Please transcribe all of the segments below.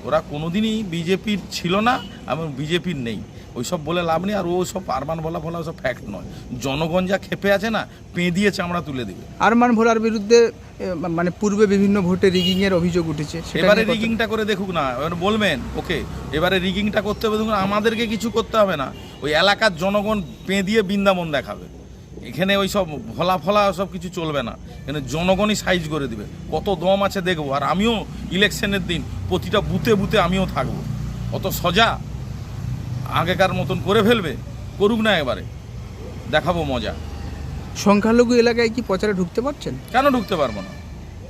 ওরা কোনোদিনই বিজেপির ছিল না এবং বিজেপির নেই, ওইসব বলে লাভ নেই। আর ও সব আরমান বলা ওসব ফ্যাক্ট নয়। জনগণ যা খেপে আছে না, পেঁদিয়ে চামড়া তুলে দেবে। আরমান ভোলার বিরুদ্ধে মানে পূর্বে বিভিন্ন ভোটে রিগিংয়ের অভিযোগ উঠেছে, এবারে রিগিংটা করে দেখুক না, এবার বলবেন ওকে এবারে রিগিংটা করতে হবে, দেখুন আমাদেরকে কিছু করতে হবে না, ওই এলাকার জনগণ পেঁদিয়ে বৃন্দাবন দেখাবে। এখানে ওই সব ফলা সব কিছু চলবে না, এখানে জনগণই সাইজ করে দিবে, কত দম আছে দেখবো। আর আমিও ইলেকশনের দিন প্রতিটা বুথে বুথে আমিও থাকবো। অত সজা আগেকার মতন করে ফেলবে, করুক না, এবারে দেখাবো মজা। সংখ্যালঘু এলাকায় কি প্রচারে ঢুকতে পারছেন? কেন ঢুকতে পারবো না?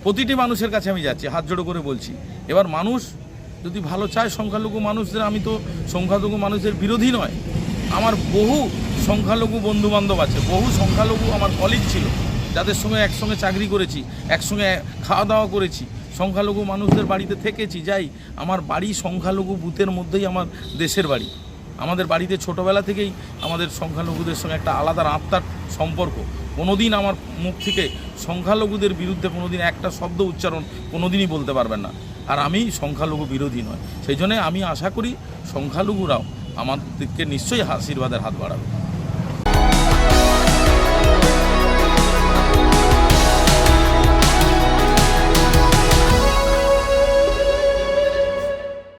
প্রতিটি মানুষের কাছে আমি যাচ্ছি, হাত জোড়ো করে বলছি। এবার মানুষ যদি ভালো চায় সংখ্যালঘু মানুষদের, আমি তো সংখ্যালঘু মানুষের বিরোধী নয়। আমার বহু সংখ্যালঘু বন্ধুবান্ধব আছে, বহু সংখ্যালঘু আমার কলিগ ছিল, যাদের সঙ্গে একসঙ্গে চাকরি করেছি, একসঙ্গে খাওয়া দাওয়া করেছি, সংখ্যালঘু মানুষদের বাড়িতে থেকেছি, যাই। আমার বাড়ি সংখ্যালঘু বুথের মধ্যেই আমার দেশের বাড়ি। আমাদের বাড়িতে ছোটোবেলা থেকেই আমাদের সংখ্যালঘুদের সঙ্গে একটা আলাদা আত্মার সম্পর্ক। কোনোদিন আমার মুখ থেকে সংখ্যালঘুদের বিরুদ্ধে কোনোদিন একটা শব্দ উচ্চারণ কোনোদিনই বলতে পারবেন না। আর আমি সংখ্যালঘু বিরোধী নয়, সেই জন্যে আমি আশা করি সংখ্যালঘুরাও আমাদেরকে নিশ্চয়ই আশীর্বাদের হাত বাড়াবে।